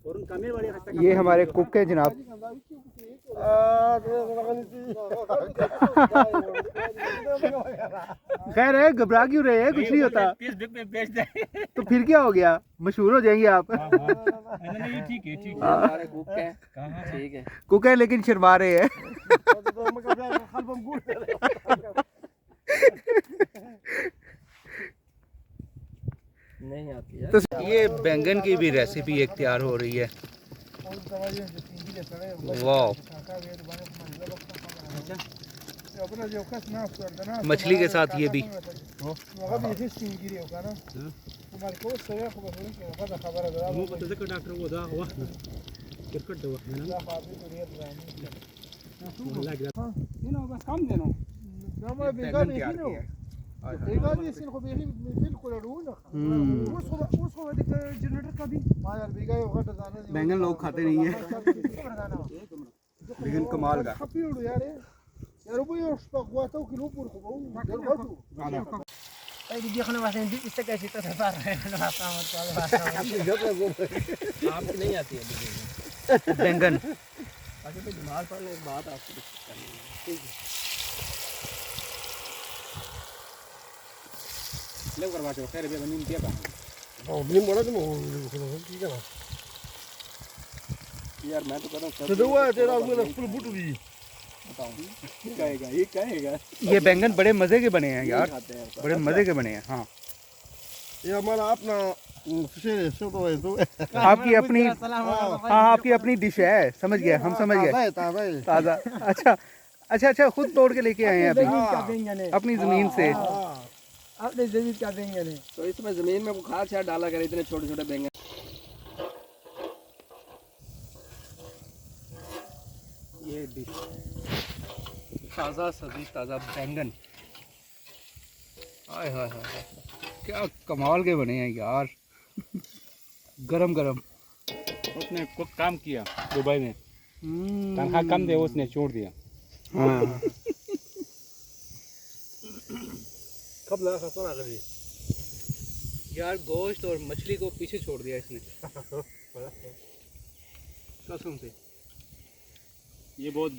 ये हमारे कुक है जनाब। खैर है, घबरा क्यों रहे हैं, कुछ नहीं होता। तो फिर क्या हो गया, मशहूर हो जाएंगे आप। ठीक है ठीक है, हमारे कुक है, ठीक है कुक है लेकिन शर्मा रहे हैं। नहीं आती है। तो ये बैंगन की भी रेसिपी एक तैयार हो रही है। वाह, मछली के साथ ये भी। बैंगन लोग खाते नहीं है, लेकिन कमाल का। आपको नहीं आती है बैंगन अच्छा तो बीमार पड़ने के बाद आपको दिक्कत करनी है, ठीक है ले करवा दो। खैर भी बनी दिया का नहीं बोला तुम ठीक है ना यार, मैं तो कर रहा हूं तो हुआ तेरा फुल बुट भी बताऊं ये कहेगा। ये बैंगन बड़े मजे के बने हैं यार, बड़े मजे के बने हैं। हाँ, ये हमारा अपना आपकी अपनी, हाँ आपकी अपनी डिश है, समझ गया, हम समझ गए, ताज़ा। अच्छा अच्छा अच्छा, खुद तोड़ के लेके आए हैं अभी अपनी ज़मीन से। अपने जमीन का बैंगन है, तो इसमें जमीन में वो खाद छाद डाला करे, इतने छोटे छोटे बैंगन। ये डिश ताज़ा सब्जी, ताज़ा बैंगन, हाय हाय हाय, क्या कमाल के बने हैं यार, गरम गरम। उसने कुछ काम किया दुबई में, तनख्वाह कम दे उसने छोड़ दिया। हाँ कब लगा खसरा कर दी यार, गोश्त और मछली को पीछे छोड़ दिया इसने कसम से। ये बहुत